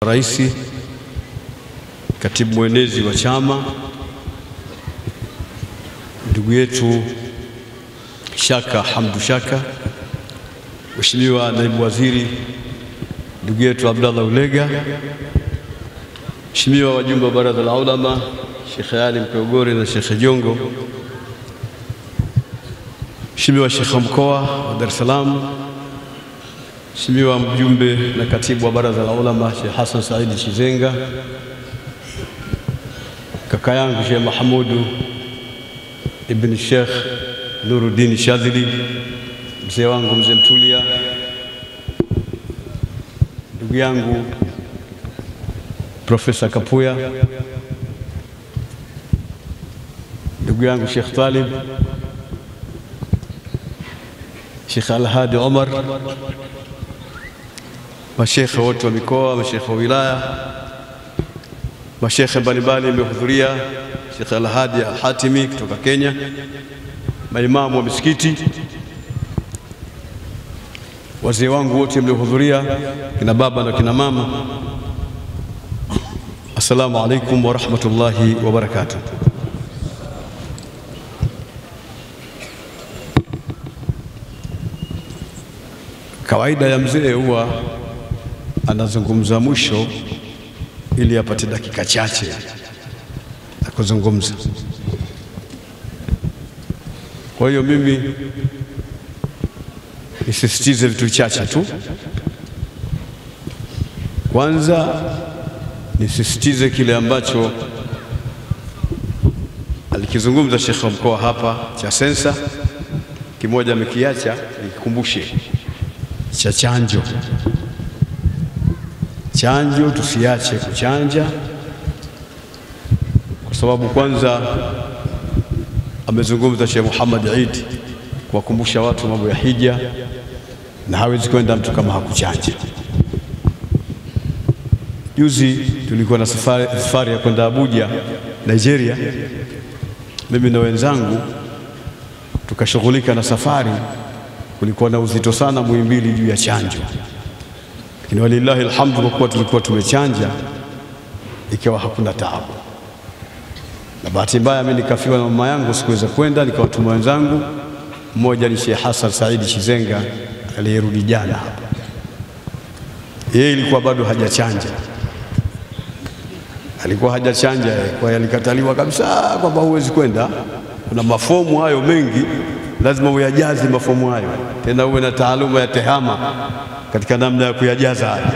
Raisi, katibu mwenezi wa chama, ndugu yetu Shaka Hamdu Shaka, Mheshimiwa naibu waziri ndugu yetu Abdallah Ulega, Mheshimiwa wajumbe wa baraza la ulama Sheikh Ali Mpeogore na Sheikh Jongo, Mheshimiwa Sheikh mkoa wa Dar es Salaam, Mheshimiwa mjumbe na katibu wa baraza la ulama Sheikh Hassan Said Chizenga, kaka yangu Sheikh Mahmudu ibn Sheikh Nuruddin Shadhili, mzee wangu mzee Mtulia, ndugu yangu Profesa Kapuya, ndugu yangu Sheikh Talib, Sheikh Al-Hadi Omar, mashekhe wote wa mikoa, mashekhe wa wilaya, mashekhe mbalimbali wamehudhuria, Sheikh Al-Hadi Al-Hatimi kutoka Kenya, maimamu wa misikiti, wazee wangu wote mliohudhuria, kina baba na kina mama, assalamu alaikum wa rahmatullahi wa barakatuh. Kawaida ya mzee huwa anazungumza mwisho ili apate dakika chache za kuzungumza. Kwa hiyo mimi nisisitize vitu vichache tu. Kwanza nisisitize kile ambacho alikizungumza Sheikh mkoa hapa cha sensa, kimoja amekiacha, nikukumbushe cha chanjo. Chanjo tusiache kuchanja, kwa sababu kwanza amezungumza Sheikh Muhammad Eid kuwakumbusha watu mambo ya hija, na hawezi kwenda mtu kama hakuchanja. Juzi tulikuwa na safari ya kwenda Abuja, Nigeria, mimi na wenzangu tukashughulika na safari. Kulikuwa na uzito sana Muhimbili juu ya chanjo, lakini walillahi alhamdu, kwa kuwa tulikuwa tumechanja ikawa hakuna taabu. Na bahati mbaya mimi nikafiwa na mama yangu, sikuweza kwenda, nikawatuma wenzangu. Mmoja ni Sheikh Hassan Said Chizenga aliyerudi jana hapa, yeye ilikuwa bado hajachanja, alikuwa hajachanja, kwa hiyo alikataliwa kabisa kwamba huwezi kwenda. Kuna mafomu hayo mengi, lazima uyajaze mafomu hayo, tena uwe na taaluma ya tehama katika namna ya kuyajaza hayo.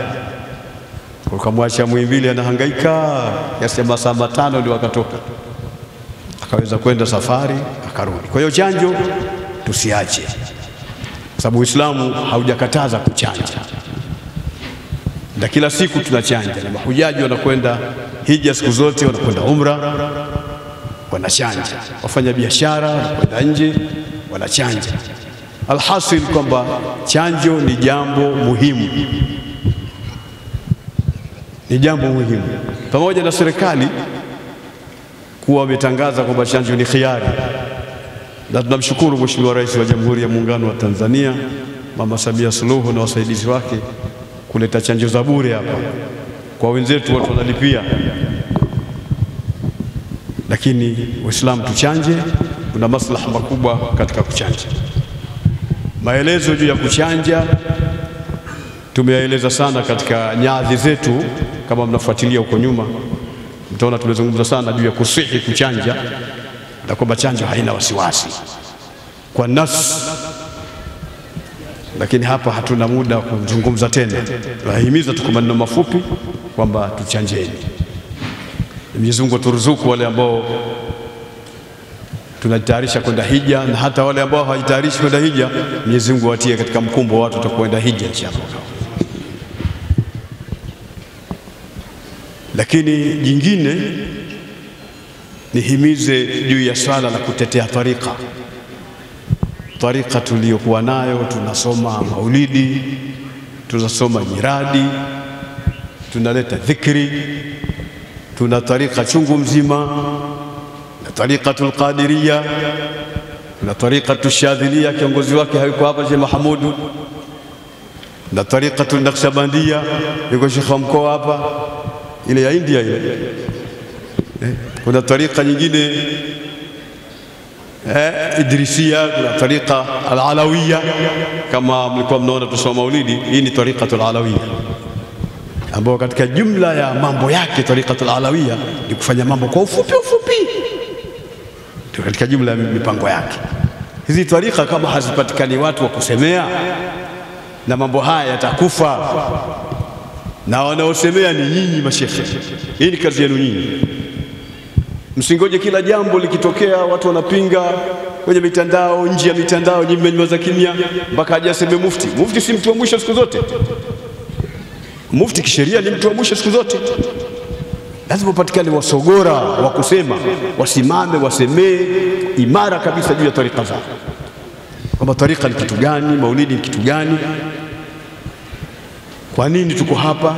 Ukamwacha Muhimbili anahangaika kiasi masaa 5 ndio akatoka, akaweza kwenda safari akarudi. Kwa hiyo chanjo tusiache, sababu Uislamu haujakataza kuchanja, na kila siku tunachanja. Na mahujaji wanakwenda hija siku zote, wanakwenda umra, wanachanja. Wafanya biashara wanakwenda nje, wanachanja. Alhasil kwamba chanjo ni jambo muhimu, ni jambo muhimu, pamoja na serikali kuwa wametangaza kwamba chanjo ni khiari. Na tunamshukuru Mheshimiwa Rais wa Jamhuri ya Muungano wa Tanzania Mama Samia Suluhu na wasaidizi wake kuleta chanjo za bure hapa kwa wenzetu, watu wanalipia. Lakini Uislamu tuchanje, kuna maslaha makubwa katika kuchanja. Maelezo juu ya kuchanja tumeyaeleza sana katika nyadhi zetu. Kama mnafuatilia huko nyuma, mtaona tumezungumza sana juu ya kusihi kuchanja na kwamba chanjo haina wasiwasi kwa nas. Lakini hapa hatuna muda wa kuzungumza tena, tunahimiza tu kwa maneno mafupi kwamba tuchanjeni. Mwenyezi Mungu aturuzuku wale ambao tunajitayarisha kwenda hija, na hata wale ambao hawajitayarishi kwenda hija, Mwenyezi Mungu awatie katika mkumbo wa watu watakwenda hija inshallah. Lakini jingine nihimize juu ya swala la kutetea tarika tuliyokuwa nayo. Tunasoma maulidi, tunasoma nyiradi, tunaleta dhikri, tuna tarika chungu mzima, na tarikatul Qadiriya, na tarikatul Shadhiliya, kiongozi wake hayuko hapa Sheikh Mahmudu. na tariqatu Naqshbandia yuko shekha mkoa hapa ile ya India ile. Kuna tariqa nyingine Idrisia, kuna tariqa al-Alawiyya, kama mlikuwa mnaona tusoma maulidi, hii ni tariqatu al-Alawiyya ambayo katika jumla ya mambo yake tariqatu al-Alawiyya ni kufanya mambo kwa ufupi ndio katika jumla ya mipango yake. Hizi tariqa kama hazipatikani watu wa kusemea, na mambo haya yatakufa, na wanaosemea ni nyinyi mashekhe. Hii ni kazi yenu nyinyi. Msingoje kila jambo likitokea watu wanapinga kwenye mitandao, nje ya mitandao, nyinyi mmenyamaza kimya mpaka aje aseme mufti. Mufti si mtu wa mwisho siku zote. Mufti kisheria ni mtu wa mwisho siku zote. Lazima upatikane wasogora wa kusema, wasimame wasemee imara kabisa juu ya tariqa zao, kwamba tariqa ni kitu gani, maulidi ni kitu gani, kwa nini tuko hapa,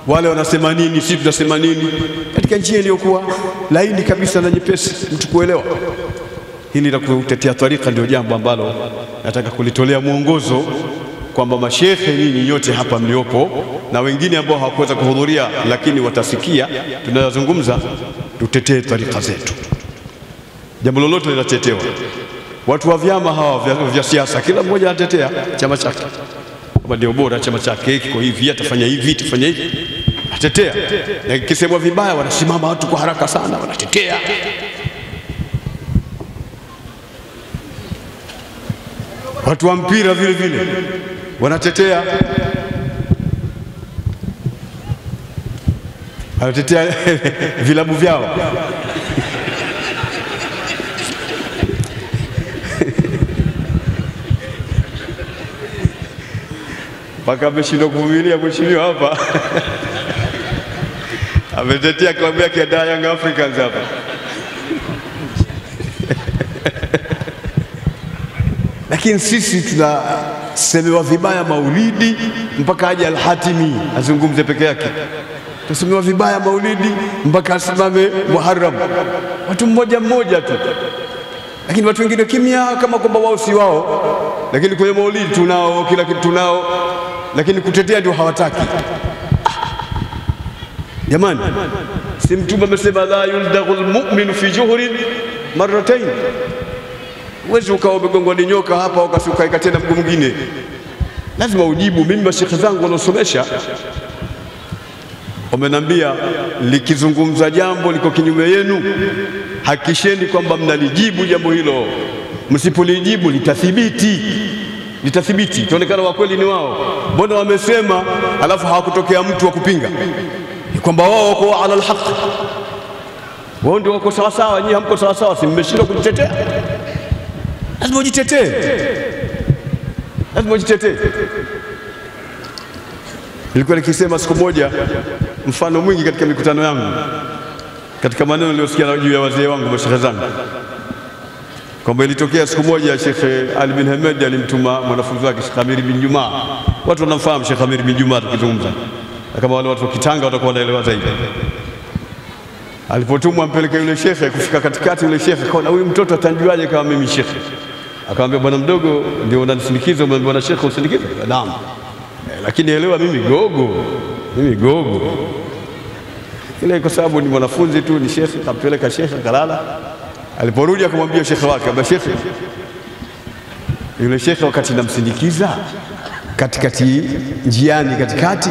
wale wanasema nini, sisi tunasema nini, katika njia iliyokuwa laini kabisa na nyepesi mtu kuelewa. Hili la kutetea tariqa ndio jambo ambalo nataka kulitolea mwongozo, kwamba mashekhe nyinyi nyote hapa mliopo na wengine ambao hawakuweza kuhudhuria lakini watasikia tunayozungumza, tutetee tariqa zetu. Jambo lolote linatetewa. Watu wa vyama hawa vya siasa, kila mmoja anatetea chama chake, kama ndio bora chama chake kiko hivi, atafanya hivi, atafanya hivi, atetea. Na kisemwa vibaya wanasimama watu kwa haraka sana wanatetea. Watu wa mpira vile vile wanatetea, wanatetea vilabu vyao. Mpaka ameshindwa kuvumilia mheshimiwa hapa. Ametetea klabu yake ya Young Africans hapa. Lakini sisi tunasemewa vibaya maulidi mpaka aje Al-Hatimi azungumze peke yake. Tusemewa vibaya maulidi mpaka asimame Muharram. Watu mmoja mmoja tu. Lakini watu wengine kimya kama kwamba wao si wao. Lakini kwenye maulidi tunao, kila kitu tunao, lakini kutetea ndio hawataki. Jamani, si Mtume amesema la yuldaghul mu'minu fi juhrin marratayn. Wewe ukawa umegongwa ni nyoka hapa ukasuka tena mguu mwingine. Lazima ujibu. Mimi mashekhe zangu wanaosomesha wamenambia, likizungumza jambo liko kinyume yenu, hakikisheni kwamba mnalijibu jambo hilo. Msipolijibu litathibiti, itaonekana wa kweli ni wao. Mbona wamesema alafu hawakutokea mtu wa kupinga? Ni kwamba wao wako ala alhaq, wao ndio wako sawa sawa, nyinyi hamko sawa sawa, si mmeshindwa kujitetea? Lazima ujitetee, lazima ujitetee. Nilikuwa nikisema siku moja mfano mwingi katika mikutano yangu, katika maneno niliyosikia juu ya wazee wangu, mashekhe zangu, kwamba ilitokea siku moja Sheikh Ali bin Hamad alimtuma mwanafunzi wake Sheikh Amir bin Juma. Watu wanamfahamu Sheikh Amir bin Juma tukizungumza, kama wale watu wa Kitanga watakuwa wanaelewa zaidi. Alipotumwa ampeleke yule shekhe, kufika katikati yule shekhe akaona huyu mtoto atanjuaje kama mimi shekhe? Akamwambia, bwana mdogo, ndio unanisindikiza? Bwana shekhe usindikize? Naam. Lakini elewa mimi gogo. Ile kwa sababu ni mwanafunzi tu, ni shekhe, kampeleka shekhe kalala. Aliporudi akamwambia shekhe wake, baba shekhe, yule shekhe wakati namsindikiza katikati njiani katikati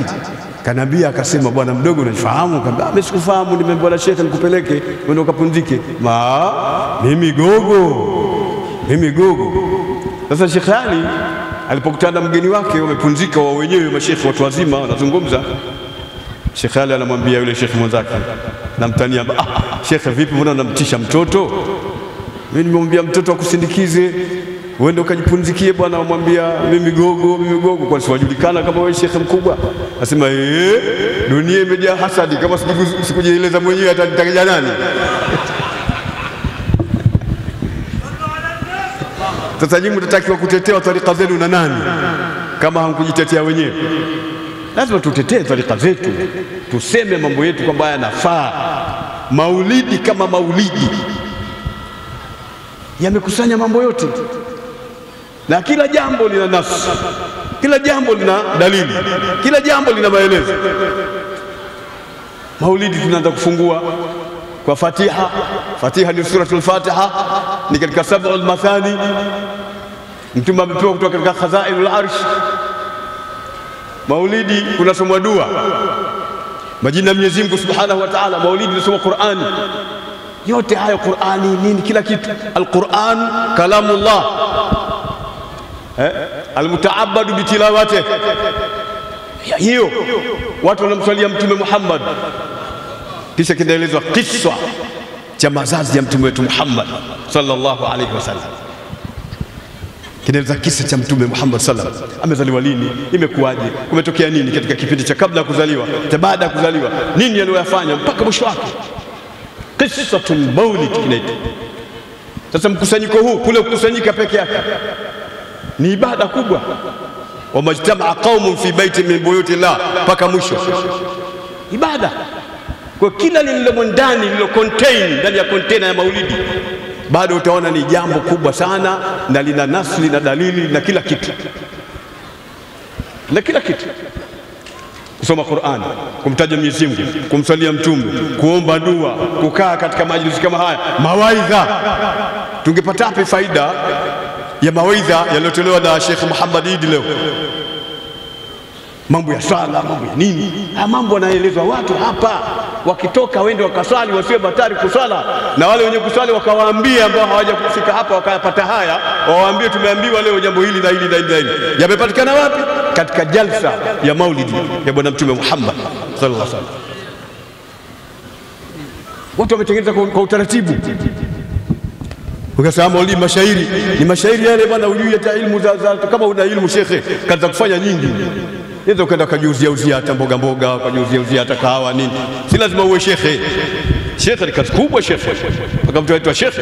kanambia, akasema, bwana mdogo unanifahamu? Akamwambia, mimi sikufahamu, nimeambiwa bwana shekhe nikupeleke uende ukapumzike. Mimi gogo. Sasa Sheikh Ali alipokutana mgeni wake, wamepumzika wao wenyewe mashekhe watu wazima wanazungumza, Sheikh Ali anamwambia yule shekhe mwenzake, namtania, shekhe vipi, mbona unamtisha mtoto? Mimi nimemwambia mtoto akusindikize uende ukajipumzikie bwana. Amwambia mimi gogo, kwa siwajulikana kama wewe shekhe mkubwa? Asema dunia imejaa hasadi, kama sikujieleza mwenyewe atanitaja nani? Sasa nyinyi mtatakiwa kutetea tariqa zenu na nani kama hamkujitetea wenyewe? Lazima tutetee tariqa zetu, tuseme mambo yetu kwamba yanafaa. Maulidi kama maulidi yamekusanya mambo yote. na kila jambo lina nafsi, kila jambo lina dalili, kila jambo lina maelezo. Maulidi tunaanza kufungua kwa Fatiha. Fatiha ni suratul Fatiha, ni katika sab'ul mathani. Mtume amepewa kutoka katika khazainul arsh. Maulidi kunasomwa dua, majina ya Mwenyezi Mungu Subhanahu wa Ta'ala. Maulidi tunasoma Qur'ani, yote hayo Qur'ani nini, kila kitu. Al-Qur'an kalamullah almutaabadu bitilawati. Hiyo watu wanamswalia Mtume Muhammad, kisha kinaelezwa kisa cha mazazi ya mtume wetu Muhammad sallallahu alaihi wasallam. Kinaeleza kisa cha Mtume Muhammad sallallahu alaihi wasallam, amezaliwa lini, imekuwaje, kumetokea nini katika kipindi cha kabla ya kuzaliwa, cha baada ya kuzaliwa, nini aliyofanya mpaka mwisho wake. Qisatul Maulid kinaitwa. Sasa mkusanyiko huu, kule kukusanyika peke yake ni ibada kubwa. Wa majtama'a qaumun fi baitin min buyutillah, mpaka mwisho ibada. Kwa kila lililomo ndani, lilo contain ndani ya container ya maulidi, bado utaona ni jambo kubwa sana, na lina nasli na dalili na kila kitu, na kila kitu. Kusoma Qur'an, kumtaja Mwenyezi Mungu, kumsalia mtume, kuomba dua, kukaa katika majlisi kama haya, mawaidha. Tungepata wapi faida ya mawaidha yaliyotolewa na Sheikh Muhammad Idi leo? Mambo ya sala, mambo ya nini, mambo wanaelezwa watu hapa. Wakitoka wende wakasali, wasiwe batari kusala, na wale wenye kusali wakawaambia ambao hawajakufika hapa wakayapata haya, wawaambie tumeambiwa leo jambo hili na hili na hili na hili. Yamepatikana wapi? Katika jalsa ya maulidi ya bwana Mtume Muhammad sallallahu alaihi wasallam. Watu wametengeneza kwa utaratibu. Ukasema maulidi mashairi, ni mashairi yale bwana, ujui hata ilmu za kama una ilmu shekhe, kaza kufanya nyingi. Yeye ukaenda kujiuzia hata mboga mboga, kujiuzia hata kahawa nini. Si lazima uwe shekhe. Shekhe ni kazi kubwa shekhe. Mpaka mtu aitwa shekhe.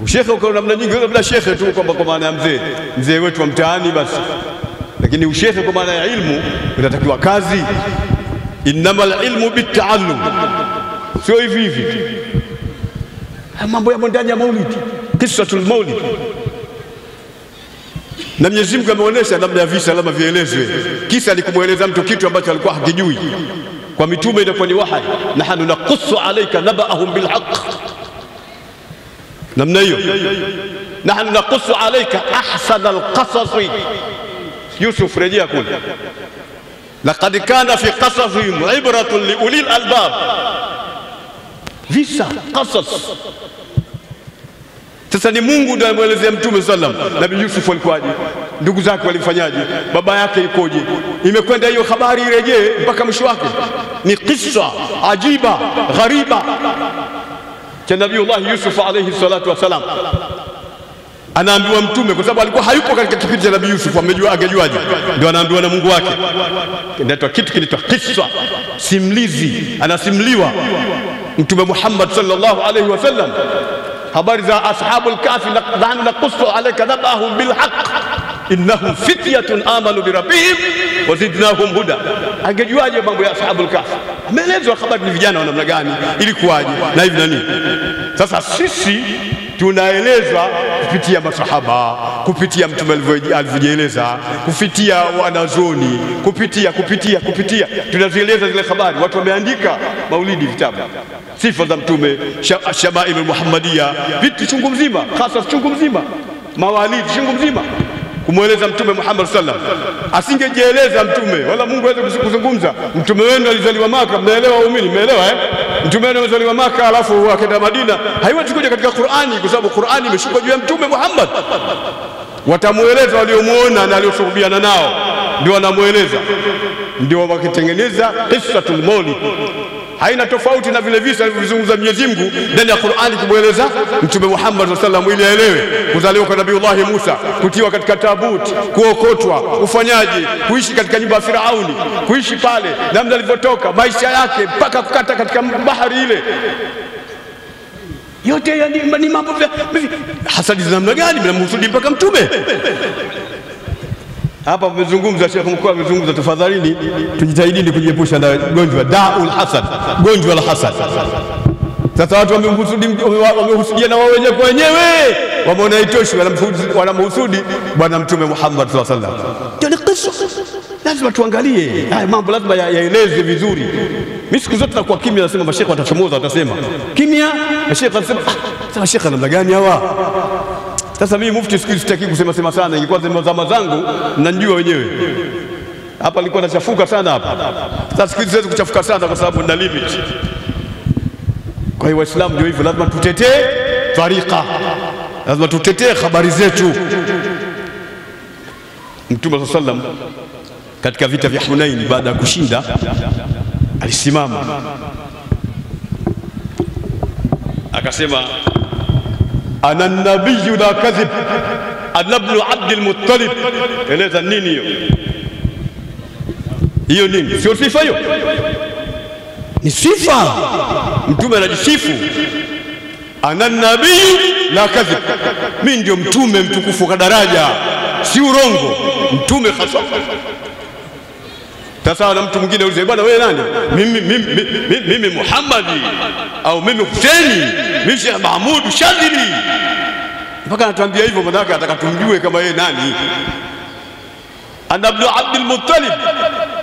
Shekhe uko namna nyingi, wewe bila shekhe tu kwa maana ya mzee wetu wa mtaani basi. Lakini ushekhe kwa maana ya ilmu unatakiwa kazi. Innamal ilmu bitaallum. Sio hivi hivi. Mambo ya ndani ya maulidi, qisatul maulid. Na Mwenyezi Mungu ameonyesha namna ya visa labda vielezwe. Kisa ni kumueleza mtu kitu ambacho alikuwa hakijui. Kwa mitume inakuwa ni wahi, nahnu naqussu alayka naba'ahum bilhaq. Namna hiyo, nahnu naqussu alayka ahsana alqasas. Yusuf rejea kule, laqad kana fi qasasihim ibratun li ulil albab. Visa, qasas. Sasa ni Mungu ndiye anamuelezea Mtume sallam, Nabii Yusuf alikuwaje, ndugu zake walifanyaje, baba yake ikoje, imekwenda hiyo habari irejee mpaka mwisho wake. Ni kisa ajiba ghariba cha Nabiiullah Yusuf alayhi salatu wasalam. Anaambiwa Mtume kwa sababu alikuwa hayupo katika kipindi cha Nabii Yusuf, angejuaje? Ndio anaambiwa na Mungu wake. Ndio kitu kinaitwa kisa, simlizi. Anasimuliwa Mtume Muhammad sallallahu alayhi wasallam habari za ashabul kahfi, nahnu naqussu alayka nabahum bilhaq innahum fityatun amanu birabbihim wazidnahum huda. Angejuaje mambo ya ashabul kahfi? Ameelezwa habari ni vijana wa namna gani, ilikuwaje na hivi na nini. Sasa sisi tunaelezwa kupitia masahaba, kupitia Mtume alivyojieleza, kupitia wanazuoni, kupitia tunazieleza zile habari. Watu wameandika maulidi, vitabu, sifa za Mtume, Shamailul Muhammadiyya, vitu chungu mzima, hasa chungu mzima, mawalidi chungu mzima, kumueleza Mtume Muhammad sallallahu alaihi wasallam. Asingejieleza Mtume wala Mungu hawezi kuzungumza. Mtume wenu alizaliwa Maka, mnaelewa waumini, mmeelewa Mtume wenu alizaliwa Maka alafu akaenda Madina, haiwezi kuja katika Qur'ani kwa sababu Qur'ani imeshuka juu ya Mtume Muhammad. Watamueleza waliomuona na walioshuhudiana nao, ndio wanamueleza, ndio wakitengeneza qisatul maulid. Haina tofauti na vile visa alivyozungumza Mwenyezi Mungu ndani ya Qur'ani kumweleza Mtume Muhammad sallallahu alaihi wasallam, ili aelewe kuzaliwa kwa Nabiiullah Musa, kutiwa katika tabuti, kuokotwa, ufanyaji, kuishi katika nyumba ya Firauni, kuishi pale, namna alivyotoka, maisha yake mpaka kukata katika bahari ile. Yote ni mambo ya hasadi za namna gani mnamhusudi mpaka Mtume. Hapa mmezungumza, Sheikh mkuu amezungumza, tafadhalini tujitahidini kujiepusha na gonjwa daul hasad, gonjwa la hasad. Sasa watu wamehusudia na wao wenyewe kwa wenyewe, wameona itoshi, wanamhusudi bwana Mtume Muhammad sallallahu alaihi wasallam. Ndio ni kisa. Lazima tuangalie haya mambo, lazima yaeleze vizuri. Mimi siku zote nakuwa kimya, nasema mashekhe watachomoza, watasema kimya. Mashekhe wanasema sasa shekhe namna gani hawa? Sasa mimi mufti siku sitaki kusema sana, ingekuwa zama zangu mnanijua wenyewe. Hapa nilikuwa nachafuka sana hapa. Sasa siku hizi siwezi kuchafuka sana kwa sababu nina limit. Kwa hiyo Waislamu ndio hivyo, lazima tutetee tariqa, lazima tutetee habari zetu. Mtume sallallahu alaihi wasallam katika vita vya Hunain, baada ya kushinda, alisimama akasema, ana nabiyyu la kadhib ana ibn Abd al-Muttalib. Eleza nini hiyo? Hiyo nini? Sio sifa hiyo? Ni sifa. Mtume anajisifu, ana nabiyyu la kadhib, mimi ndio mtume mtukufu kwa daraja, si urongo, mtume hasa. Sasa na mtu mwingine ulize, bwana wewe nani? Mimi Muhammadi, au mimi Husaini, mimi Sheikh Mahmud Shadhili. Mpaka anatuambia hivyo, maana yake ataka tumjue kama yeye nani. Ana ibn Abd al-Muttalib.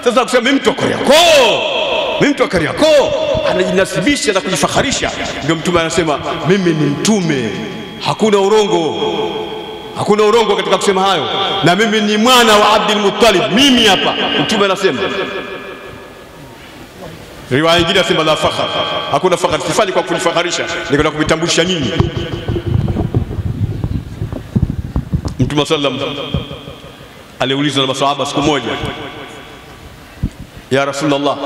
Sasa kusema mimi mtu wa Kariakoo, mimi mtu wa Kariakoo, anajinasibisha na kujifakharisha. Ndio Mtume anasema mimi ni mtume, hakuna urongo, hakuna urongo katika kusema hayo, na mimi ni mwana wa Abd al-Muttalib. Mimi hapa Mtume anasema. Riwaya nyingine inasema la fakhar, hakuna fakhar, sifanyi kwa kujifakharisha, niko kuvitambulisha nyinyi. Mtume sallam aliulizwa na masahaba siku moja, ya Rasulullah,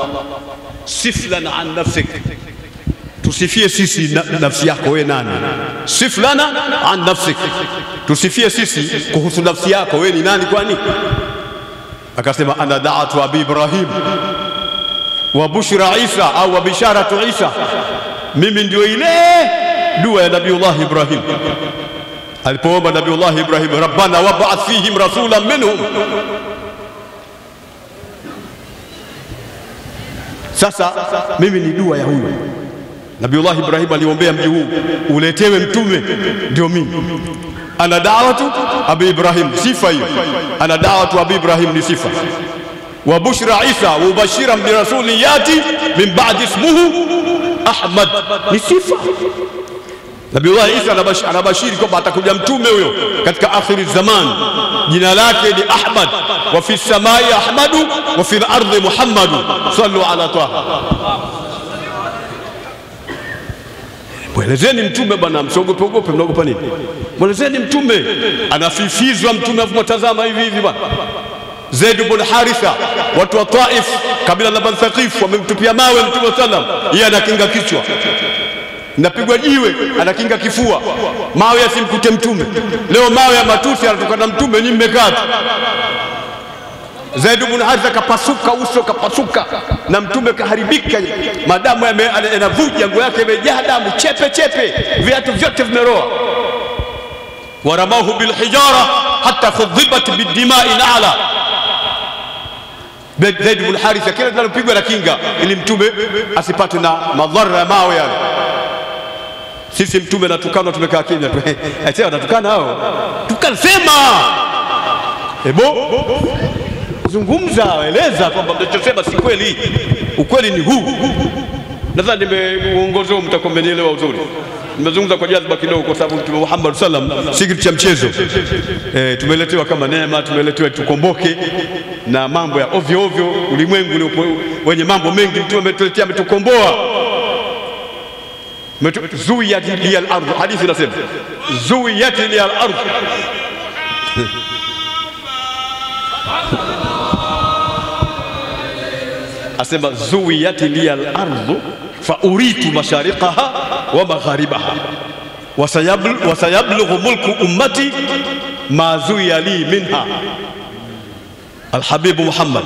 sif lana an nafsik, tusifie sisi nafsi yako, wewe nani? Sif lana an nafsik, tusifie sisi kuhusu nafsi yako, wewe ni nani kwani? Akasema, ana da'atu abi Ibrahim wa bushra Isa au wa bisharatu Isa, mimi ndio ile dua ya Nabiullah Ibrahim alipoomba Nabiullah Ibrahim, rabbana wab'ath fihim rasulan minhum. Sasa mimi ni dua ya huyu Nabiullah Ibrahim, aliombea mji huu uletewe mtume, ndio mimi. Ana da'watu abi Ibrahim, sifa hiyo. Ana da'watu abi Ibrahim ni sifa. Wa bushra Isa wa mubashiran bi rasulin yati min ba'di ismuhu Ahmad, ni sifa. Nabiullah Isa anabashiri kwamba atakuja mtume huyo katika akhiri zaman, jina lake ni Ahmad. Wa fi samai Ahmadu wa fi al-ardi Muhammadu, sallu ala Taha. Mwelezeni mtume bwana, msiogope, mnaogopa nini? Mwelezeni mtume, anafifizwa mtume, mtazama hivi hivi bwana. Zaid ibn Haritha, watu wa Taif, kabila la Bani Thaqif, wamemtupia mawe Mtume sallam, yeye anakinga kichwa, napigwa jiwe anakinga kifua, mawe yasimkute mtume. Leo mawe ya matusi yanatokana na mtume, nyinyi mmekaa. Zaid ibn Haritha kapasuka uso, kapasuka na mtume kaharibika, madamu yanavuja, nguo yake imejaa damu chepe chepe, viatu vyote vimeroa. Waramahu bil hijara hatta khudhibat bidimai ala. Zaid ibn Haritha kila linalopigwa na kinga ili mtume asipate na madhara ya mawe yale. Sisi mtume natukana, tumekaa kimya tu. Acha wanatukana hao, tukasema zungumza, eleza kwamba mnachosema si kweli, ukweli ni huu. Nadhani nimeongoza, mtakuwa mmenielewa uzuri. Nimezungumza kwa jazba kidogo kwa sababu Mtume Muhammad sallam si kitu cha mchezo. Tumeletewa kama neema, tumeletewa tukomboke na mambo ya ovyo ovyo. Ulimwengu wenye mambo mengi, Mtume ametuletea, ametukomboa. Zuwiyat li al-ardh, hadithi inasema zuwiyat li al-ardh. Asema zuwiyat li al-ardh fa uritu mashariqaha wa magharibaha wasayablughu mulku ummati ma zuwiya li minha. Alhabibu Muhammad,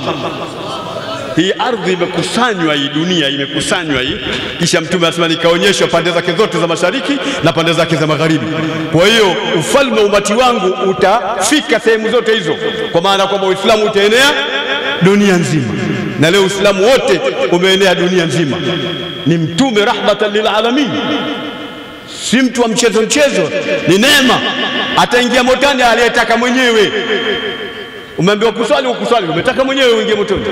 hii ardhi imekusanywa, hii dunia imekusanywa hii, kisha mtume anasema nikaonyeshwa pande zake zote za mashariki na pande zake za magharibi. Kwa hiyo ufalme umati wangu utafika sehemu zote hizo, kwa maana kwamba Uislamu utaenea dunia nzima. na leo Uislamu wote umeenea dunia nzima. Ni mtume rahmatan lil alamin, si mtu wa mchezo mchezo, ni neema. Ataingia motoni aliyetaka mwenyewe. Umeambiwa kuswali ukuswali, umetaka mwenyewe uingie motoni.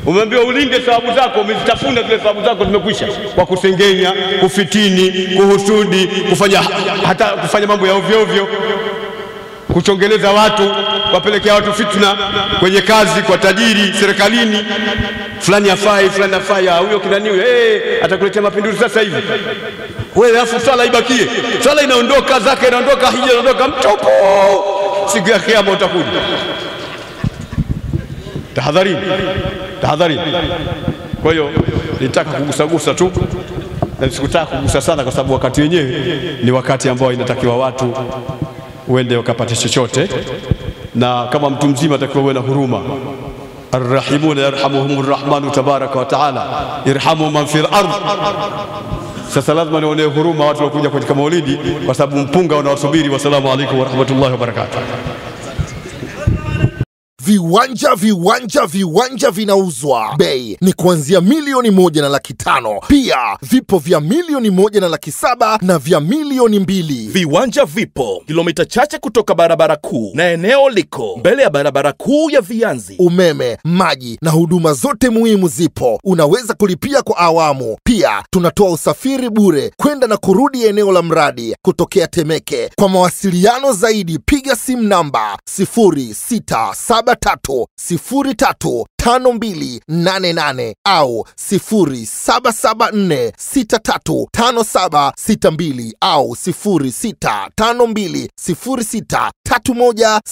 Umeambiwa ulinde thawabu zako, umezitafuna zile thawabu zako zimekwisha kwa kusengenya, kufitini, kuhusudi, kufanya mambo ya ovyo ovyo, kuchongeleza watu, wapelekea watu fitna kwenye kazi, kwa tajiri serikalini, fulani afai, fulani afai, huyo kinani huyo, atakuletea mapinduzi sasa hivi. Wewe afu swala ibakie, swala inaondoka, zaka inaondoka, hija inaondoka, mtopo, siku ya kiyama utakuja. Tahadharini, tahadharini. Kwa hiyo nitaka kugusagusa tu, na sikutaka kugusa sana kwa sababu wakati wenyewe ni wakati ambao inatakiwa watu uende wakapate chochote, na kama mtu mzima atakiwa uwe na huruma. Arrahimuna yarhamuhumur rahmanu tabaraka wa taala, irhamu man fil ardh. Sasa lazima nione huruma watu wakuja katika maulidi, kwa sababu mpunga unawasubiri. Wassalamu alaykum wa rahmatullahi wa barakatuh. Viwanja vinauzwa. Bei ni kuanzia $1,500,000. Pia vipo vya $1,700,000 na vya $2,000,000. Viwanja vipo kilomita chache kutoka barabara kuu, na eneo liko mbele ya barabara kuu ya Vianzi. Umeme, maji na huduma zote muhimu zipo. Unaweza kulipia kwa awamu. Pia tunatoa usafiri bure kwenda na kurudi eneo la mradi kutokea Temeke. Kwa mawasiliano zaidi piga simu namba 0673035288 au 0774635762 au 06520631